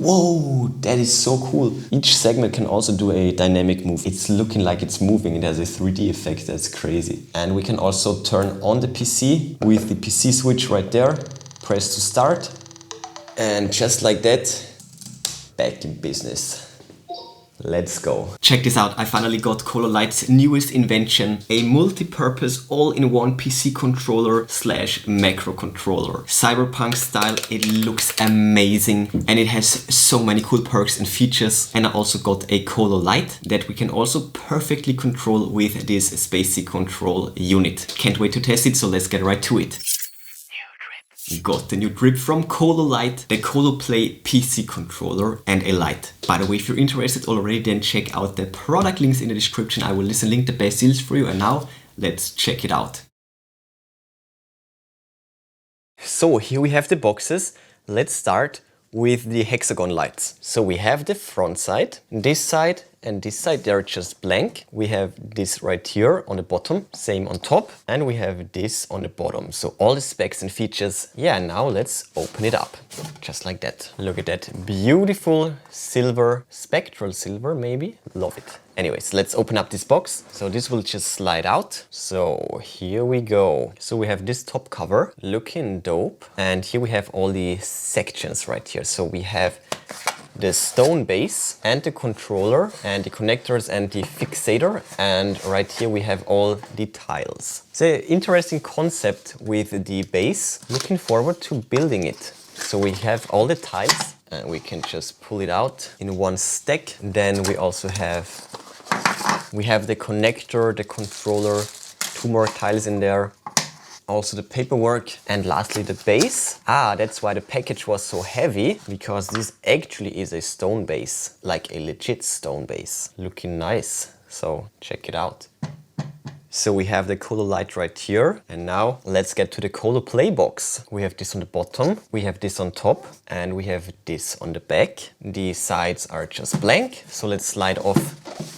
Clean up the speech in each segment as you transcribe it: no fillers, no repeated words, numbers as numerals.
Whoa, that is so cool. Each segment can also do a dynamic move. It's looking like it's moving. It has a 3D effect. That's crazy. And we can also turn on the PC with the PC switch right there. Press to start. And just like that, back in business. Let's go. Check this out, I finally got Cololight's newest invention, a multi-purpose all-in-one PC controller / macro controller. Cyberpunk style, it looks amazing and it has so many cool perks and features. And I also got a Cololight that we can also perfectly control with this spacey control unit. Can't wait to test it, so let's get right to it. Got the new drip from Cololight, the Coloplay PC controller and a light. By the way, if you're interested already, then check out the product links in the description. I will link the best deals for you, and now let's check it out. So here we have the boxes. Let's start with the Hexagon lights. So we have the front side, this side and this side, they're just blank. We have this right here on the bottom, same on top, and we have this on the bottom. So all the specs and features. Yeah, now let's open it up, just like that. Look at that beautiful silver, spectral silver maybe, love it. Anyways, let's open up this box. So this will just slide out. So here we go. So we have this top cover, looking dope. And here we have all the sections right here. So we have the stone base and the controller and the connectors and the fixator, and right here we have all the tiles. It's an interesting concept with the base. Looking forward to building it. So we have all the tiles and we can just pull it out in one stack. Then we also have the connector, the controller, 2 more tiles in there. Also the paperwork, and lastly the base. That's why the package was so heavy, because this actually is a stone base, like a legit stone base. Looking nice, so check it out. So we have the Cololight right here, and now let's get to the Coloplay box. We have this on the bottom, we have this on top, and we have this on the back. The sides are just blank, so let's slide off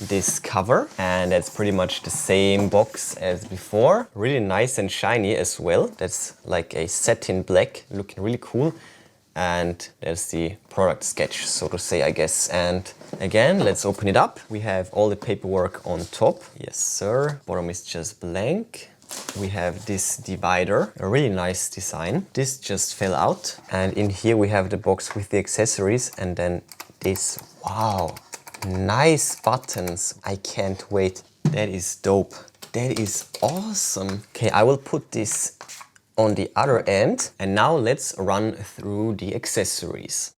this cover, and that's pretty much the same box as before. Really nice and shiny as well. That's like a satin black, looking really cool. And there's the product sketch, so to say, I guess. And again, let's open it up. We have all the paperwork on top. Yes, sir. Bottom is just blank. We have this divider, a really nice design. This just fell out. And in here we have the box with the accessories, and then this. Wow, nice buttons. I can't wait. That is dope. That is awesome. Okay, I will put this on the other end, and now let's run through the accessories.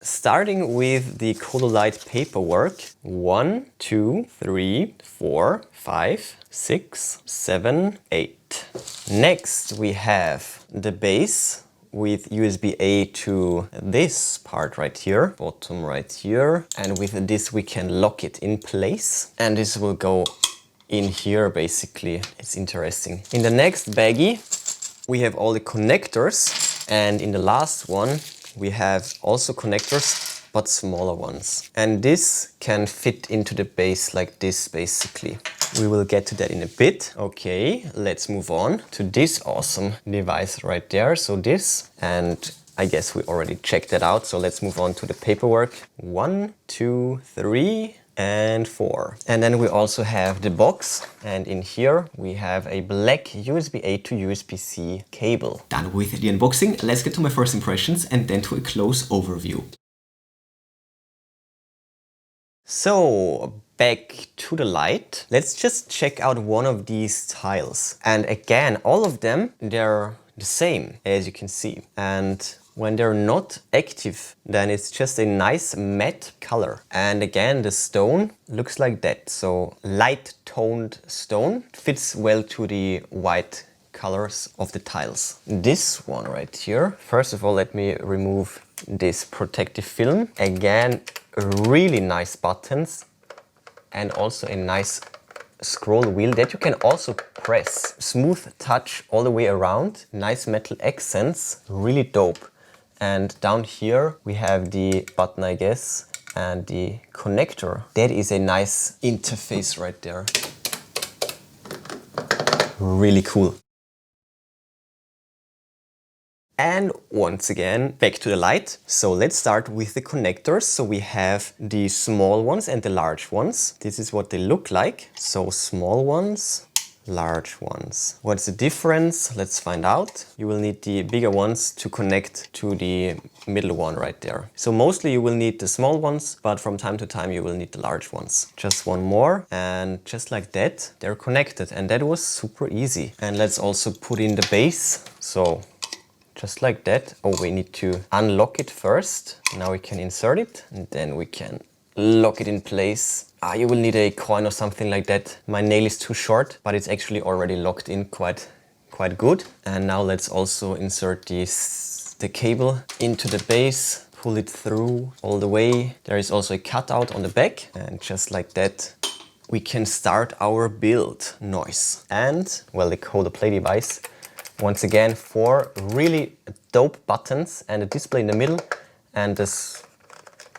Starting with the Cololight paperwork, 1, 2, 3, 4, 5, 6, 7, 8. Next we have the base with USB-A to this part right here, bottom right here, and with this we can lock it in place, and this will go in here basically. It's interesting. In the next baggie we have all the connectors, and in the last one we have also connectors, but smaller ones. And this can fit into the base like this basically. We will get to that in a bit. Okay, let's move on to this awesome device right there. So this, and I guess we already checked that out. So let's move on to the paperwork. 1, 2, 3. And 4. And then we also have the box, and in here we have a black USB-A to USB-C cable. Done with the unboxing, let's get to my first impressions and then to a close overview. So back to the light. Let's just check out one of these tiles. And again, all of them, they're the same, as you can see. And when they're not active, then it's just a nice matte color. And again, the stone looks like that. So light toned stone fits well to the white colors of the tiles. This one right here, first of all, let me remove this protective film. Again, really nice buttons, and also a nice scroll wheel that you can also press. Smooth touch all the way around, nice metal accents, really dope. And down here we have the button, I guess, and the connector. That is a nice interface right there. Really cool. And once again, back to the light. So let's start with the connectors. So we have the small ones and the large ones. This is what they look like. So small ones, large ones. What's the difference? Let's find out. You will need the bigger ones to connect to the middle one right there. So mostly you will need the small ones, but from time to time you will need the large ones. Just one more, and just like that, they're connected. And that was super easy. And let's also put in the base. So just like that. Oh, we need to unlock it first. Now we can insert it, and then we can lock it in place. You will need a coin or something like that. My nail is too short, but it's actually already locked in quite good. And now let's also insert the cable into the base, pull it through all the way. There is also a cutout on the back, and just like that, we can start our build. Nice. And, well, the COLO device. Once again, 4 really dope buttons and a display in the middle, and this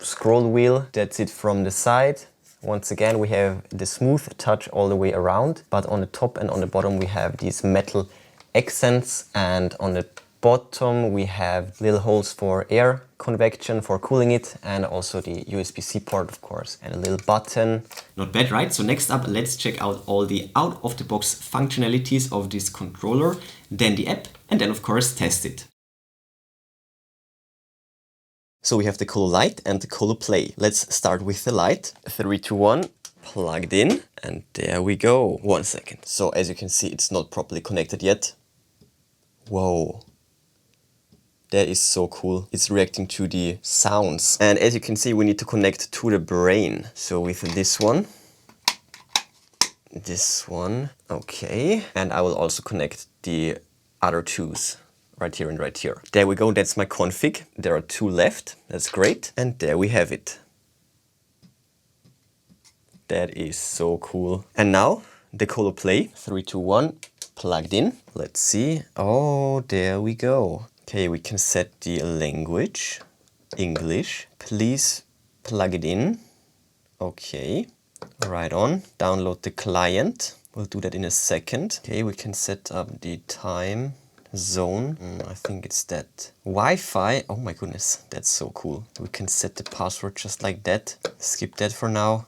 scroll wheel, that's it from the side. Once again, we have the smooth touch all the way around, but on the top and on the bottom we have these metal accents, and on the bottom we have little holes for air convection, for cooling it, and also the USB-C port, of course, and a little button. Not bad, right? So next up, let's check out all the out-of-the-box functionalities of this controller, then the app, and then of course test it. So we have the Cololight and the COLO Play. Let's start with the light. 3, 2, 1, plugged in, and there we go. 1 second. So as you can see, it's not properly connected yet. Whoa. That is so cool. It's reacting to the sounds. And as you can see, we need to connect to the brain. So with this one, okay. And I will also connect the other 2s. Right here and right here. There we go, that's my config. There are 2 left, that's great. And there we have it. That is so cool. And now, the COLO Play. 3, 2, 1, plugged in. Let's see. Oh, there we go. Okay, we can set the language, English. Please plug it in. Okay, right on. Download the client. We'll do that in a second. Okay, we can set up the time zone. I think it's that. Wi-Fi. Oh my goodness, that's so cool. We can set the password just like that. Skip that for now.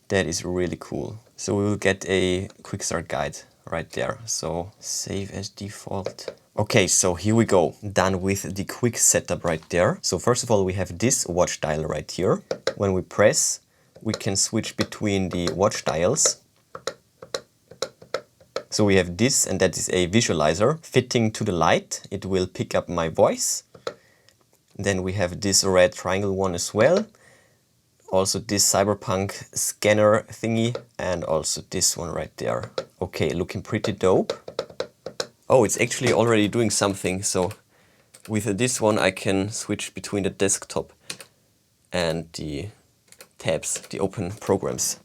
That is really cool. So we will get a quick start guide right there. So save as default. Okay, so here we go. Done with the quick setup right there. So first of all, we have this watch dial right here. When we press, we can switch between the watch dials. So we have this, and that is a visualizer fitting to the light. It will pick up my voice. Then we have this red triangle one as well. Also this Cyberpunk scanner thingy, and also this one right there. Okay, looking pretty dope. Oh, it's actually already doing something. So with this one I can switch between the desktop and the tabs, the open programs.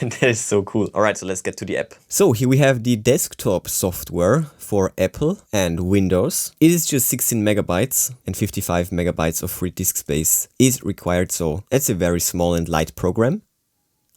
That is so cool. Alright, so let's get to the app. So here we have the desktop software for Apple and Windows. It is just 16 megabytes and 55 megabytes of free disk space is required. So it's a very small and light program.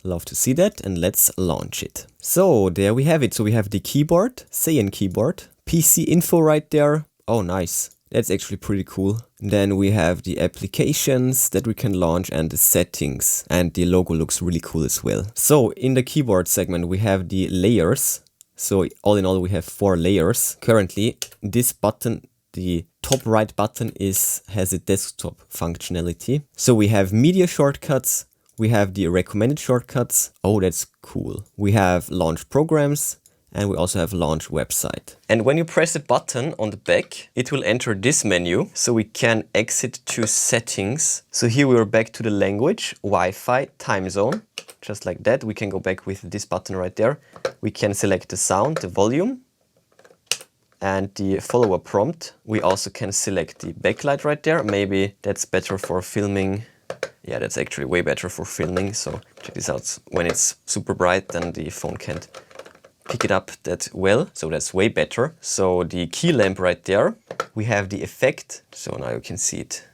Love to see that, and let's launch it. So there we have it. So we have the keyboard, Cyan keyboard, PC info right there. Oh, nice. That's actually pretty cool. Then we have the applications that we can launch and the settings, and the logo looks really cool as well. So in the keyboard segment, we have the layers. So all in all, we have 4 layers. Currently, this button, the top right button, has a desktop functionality. So we have media shortcuts. We have the recommended shortcuts. Oh, that's cool. We have launch programs, and we also have launch website. And when you press a button on the back, it will enter this menu. So we can exit to settings. So here we are back to the language, Wi-Fi, time zone. Just like that. We can go back with this button right there. We can select the sound, the volume, and the follower prompt. We also can select the backlight right there. Maybe that's better for filming. Yeah, that's actually way better for filming. So check this out. When it's super bright, then the phone can't pick it up that well. So that's way better. So the key lamp right there, we have the effect. So now you can see it.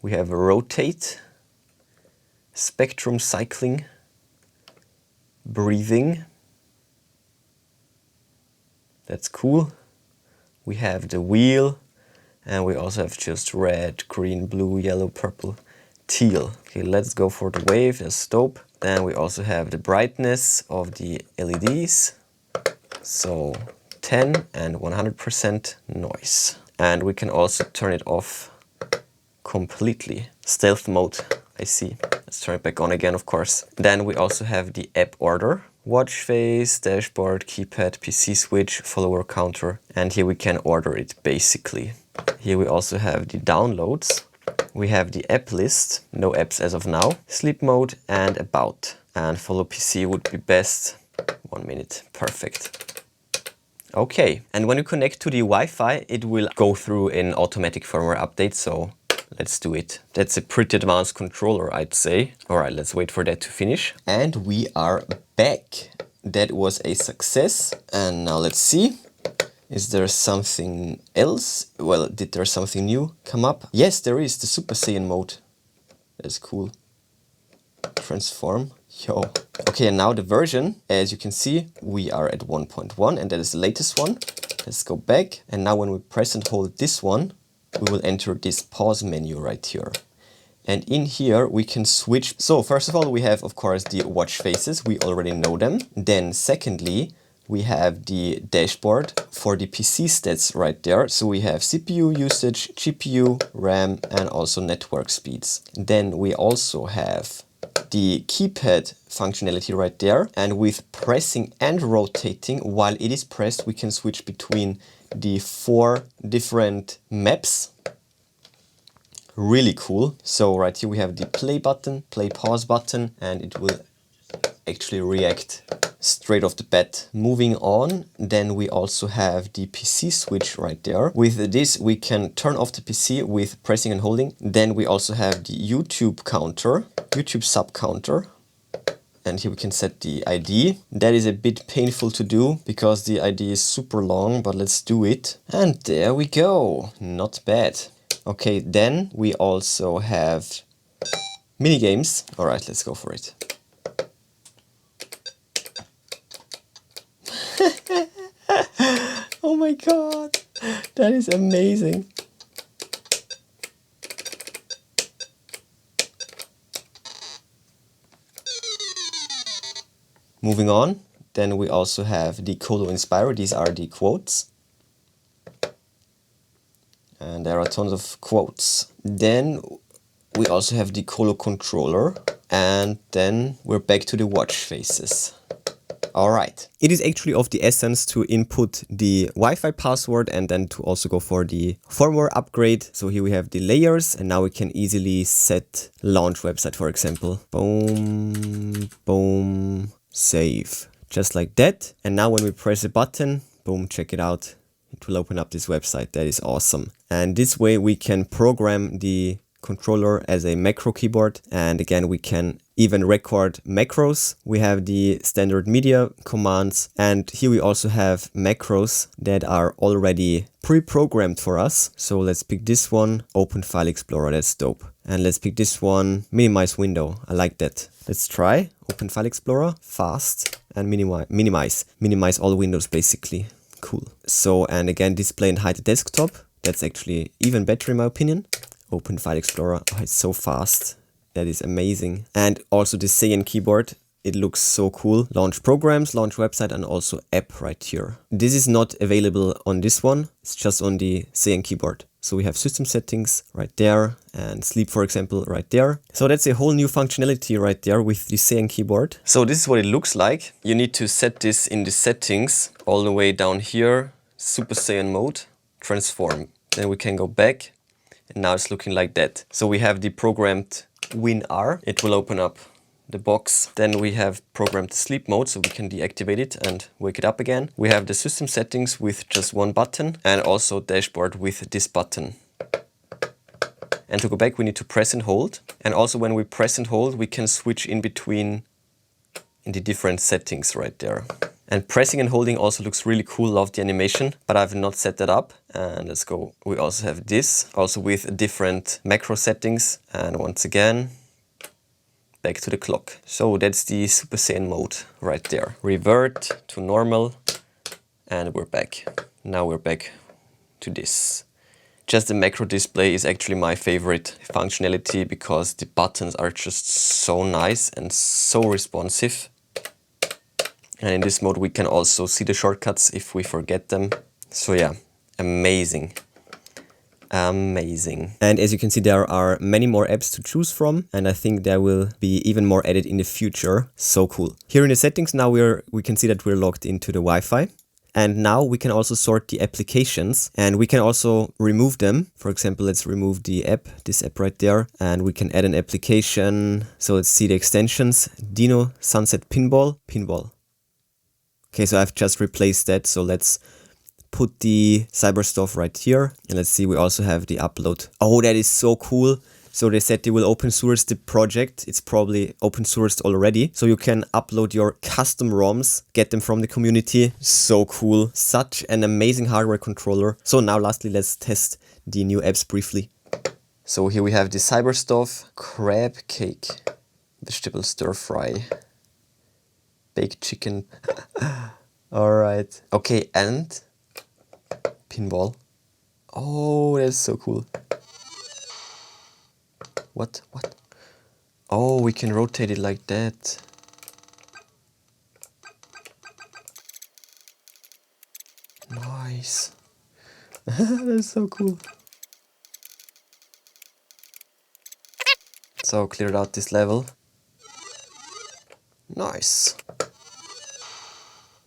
We have a rotate, spectrum cycling, breathing. That's cool. We have the wheel, and we also have just red, green, blue, yellow, purple, teal. Okay, let's go for the wave, that's dope. Then we also have the brightness of the LEDs. So 10 and 100% noise. And we can also turn it off completely. Stealth mode, I see. Let's turn it back on again, of course. Then we also have the app order. Watch face, dashboard, keypad, PC switch, follower counter. And here we can order it basically. Here we also have the downloads. We have the app list, no apps as of now. Sleep mode and about. And follow PC would be best. 1 minute, perfect. Okay, and when you connect to the Wi-Fi, it will go through an automatic firmware update, so let's do it. That's a pretty advanced controller, I'd say. All right, let's wait for that to finish. And we are back. That was a success. And now let's see. Is there something else? Well, did there something new come up? Yes, there is, the Super Saiyan mode. That's cool. Transform. Yo. Okay, and now the version, as you can see, we are at 1.1 and that is the latest one. Let's go back. And now when we press and hold this one, we will enter this pause menu right here. And in here we can switch. So first of all, we have, of course, the watch faces. We already know them. Then secondly, we have the dashboard for the PC stats right there. So we have CPU usage, GPU, RAM, and also network speeds. Then we also have the keypad functionality right there. And with pressing and rotating, while it is pressed, we can switch between the 4 different maps. Really cool. So right here we have the play button, play pause button, and it will actually react straight off the bat. Moving on, then we also have the PC switch right there. With this, we can turn off the PC with pressing and holding. Then we also have the YouTube counter, YouTube sub counter. And here we can set the ID. That is a bit painful to do because the ID is super long, but let's do it. And there we go. Not bad. Okay, then we also have mini games. All right, let's go for it. Oh my god, that is amazing. Moving on, then we also have the COLO Inspire. These are the quotes. And there are tons of quotes. Then we also have the COLO controller. And then we're back to the watch faces. Alright. It is actually of the essence to input the Wi-Fi password and then to also go for the firmware upgrade. So here we have the layers and now we can easily set launch website, for example. Boom, boom, save. Just like that. And now when we press a button, boom, check it out. It will open up this website. That is awesome. And this way we can program the controller as a macro keyboard. And again, we can even record macros. We have the standard media commands. And here we also have macros that are already pre-programmed for us. So let's pick this one, Open File Explorer. That's dope. And let's pick this one, minimize window. I like that. Let's try Open File Explorer, fast, and minimize all windows basically. Cool. So, and again, display and hide the desktop. That's actually even better in my opinion. Open File Explorer. Oh, it's so fast. That is amazing. And also the Cyan keyboard. It looks so cool. Launch programs, launch website, and also app right here. This is not available on this one. It's just on the Cyan keyboard. So we have system settings right there and sleep, for example, right there. So that's a whole new functionality right there with the Cyan keyboard. So this is what it looks like. You need to set this in the settings all the way down here. Super Cyan mode, transform. Then we can go back and now it's looking like that. So we have the programmed WinR. It will open up the box. Then we have programmed sleep mode, so we can deactivate it and wake it up again. We have the system settings with just one button and also dashboard with this button. And to go back, we need to press and hold. And also when we press and hold, we can switch in between in the different settings right there. And pressing and holding also looks really cool. Love the animation, but I've not set that up. And let's go. We also have this also with different macro settings. And once again, back to the clock. So that's the Super Saiyan mode right there. Revert to normal and we're back. Now we're back to this. Just the macro display is actually my favorite functionality because the buttons are just so nice and so responsive. And in this mode we can also see the shortcuts if we forget them. So yeah, amazing. Amazing. And as you can see, there are many more apps to choose from, and I think there will be even more added in the future. So cool. Here in the settings now we can see that we're logged into the Wi-Fi. And now we can also sort the applications and we can also remove them. For example, let's remove the app, this app right there, and we can add an application. So let's see the extensions. Dino Sunset Pinball. Okay, so I've just replaced that. So let's put the cyber stuff right here. And let's see, we also have the upload. Oh, that is so cool. So they said they will open source the project. It's probably open sourced already. So you can upload your custom ROMs, get them from the community. So cool. Such an amazing hardware controller. So now lastly, let's test the new apps briefly. So here we have the cyber stuff, crab cake, vegetable stir fry, baked chicken. All right. Okay, and pinball. Oh, that's so cool. What? Oh, we can rotate it like that. Nice. That's so cool. So cleared out this level. Nice.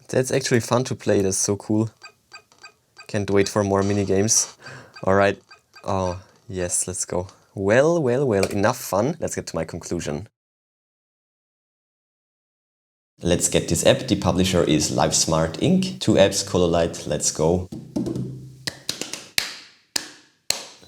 That's actually fun to play. That's so cool. Can't wait for more mini games. All right. Oh, yes, let's go. Well, enough fun. Let's get to my conclusion. Let's get this app. The publisher is LiveSmart Inc. 2 apps, Cololight. Let's go.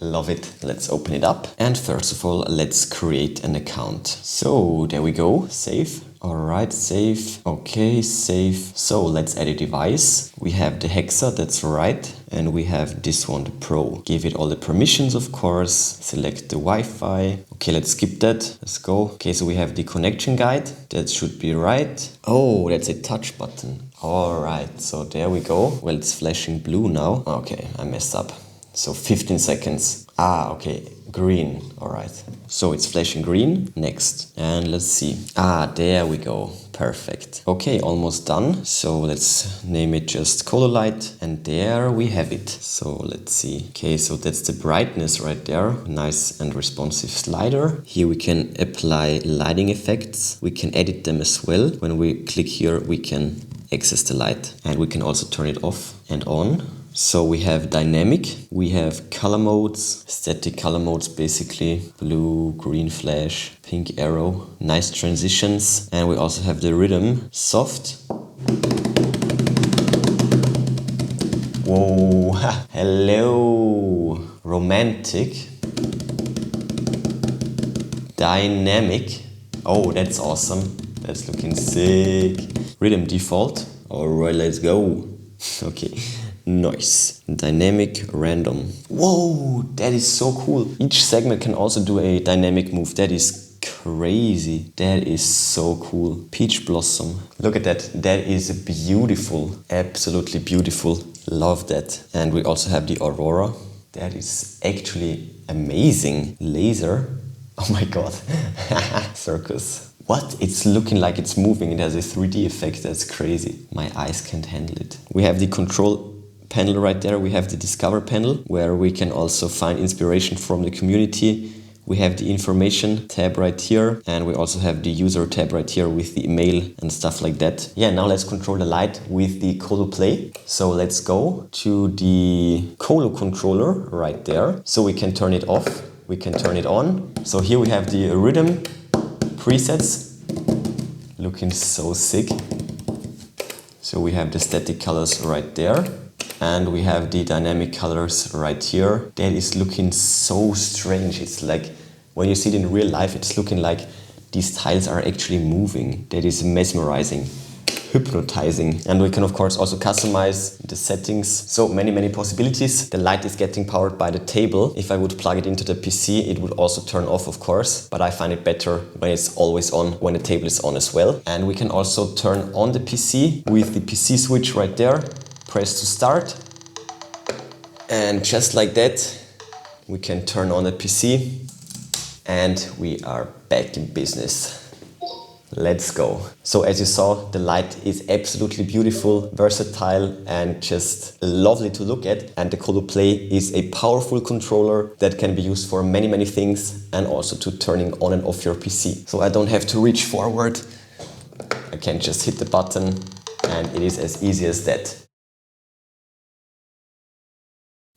Love it. Let's open it up. And first of all, let's create an account. So there we go. Save. All right, save. Okay, save. So let's add a device. We have the Hexa, that's right. And we have this one, the Pro. Give it all the permissions, of course. Select the Wi-Fi. Okay, let's skip that. Let's go. Okay, so we have the connection guide. That should be right. Oh, that's a touch button. All right, so there we go. Well, it's flashing blue now. Okay, I messed up. So 15 seconds. Ah, okay, green. All right. So it's flashing green. Next. And let's see. Ah, there we go. Perfect. Okay, almost done. So let's name it just Cololight. And there we have it. So let's see. Okay, so that's the brightness right there. Nice and responsive slider. Here we can apply lighting effects. We can edit them as well. When we click here, we can access the light. And we can also turn it off and on. So we have dynamic, we have color modes, static color modes basically, blue, green flash, pink arrow, nice transitions, and we also have the rhythm, soft. Whoa, hello, romantic, dynamic, oh that's awesome, that's looking sick, rhythm default, alright let's go, okay. Nice. Dynamic random. Whoa, that is so cool. Each segment can also do a dynamic move. That is crazy. That is so cool. Peach blossom. Look at that. That is beautiful. Absolutely beautiful. Love that. And we also have the aurora. That is actually amazing. Laser. Oh my god. Circus. What? It's looking like it's moving. It has a 3D effect. That's crazy. My eyes can't handle it. We have the control panel right there. We have the Discover panel where we can also find inspiration from the community. We have the information tab right here, and we also have the user tab right here with the email and stuff like that. Yeah, now let's control the light with the COLO Play. So let's go to the COLO controller right there. So we can turn it off, we can turn it on. So here we have the rhythm presets, looking so sick. So we have the static colors right there. And we have the dynamic colors right here. That is looking so strange. It's like, when you see it in real life, it's looking like these tiles are actually moving. That is mesmerizing, hypnotizing. And we can of course also customize the settings. So many possibilities. The light is getting powered by the table. If I would plug it into the PC, it would also turn off of course. But I find it better when it's always on, when the table is on as well. And we can also turn on the PC with the PC switch right there. Press to start. And just like that, we can turn on the PC and we are back in business. Let's go. So as you saw, the light is absolutely beautiful, versatile and just lovely to look at. And the COLO Play is a powerful controller that can be used for many things and also to turning on and off your PC. So I don't have to reach forward. I can just hit the button and it is as easy as that.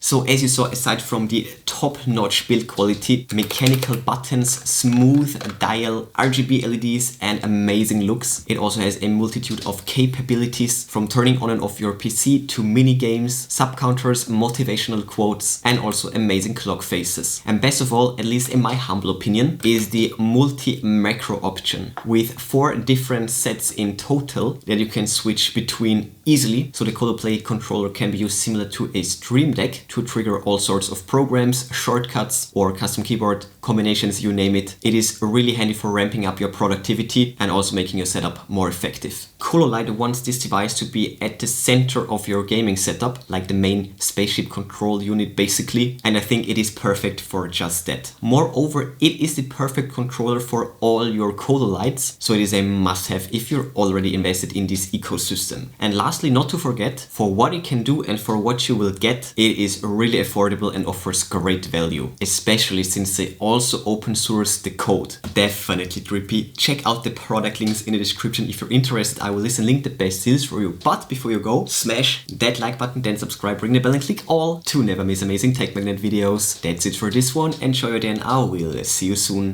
So as you saw, aside from the top-notch build quality, mechanical buttons, smooth dial, RGB LEDs and amazing looks, it also has a multitude of capabilities from turning on and off your PC to mini games, sub-counters, motivational quotes and also amazing clock faces. And best of all, at least in my humble opinion, is the multi-macro option with 4 different sets in total that you can switch between easily. So the COLO Play controller can be used similar to a Stream Deck to trigger all sorts of programs, shortcuts or custom keyboard combinations, you name it. It is really handy for ramping up your productivity and also making your setup more effective. Cololight wants this device to be at the center of your gaming setup, like the main spaceship control unit basically, and I think it is perfect for just that. Moreover, it is the perfect controller for all your Cololights, so it is a must-have if you're already invested in this ecosystem. And lastly, not to forget, for what it can do and for what you will get, it is really affordable and offers great value, especially since they also open source the code. Definitely trippy. Check out the product links in the description if you're interested. I will list and link the best deals for you. But before you go, smash that like button, then subscribe, ring the bell and click all to never miss amazing tech magnet videos. That's it for this one. Enjoy your day and I will see you soon.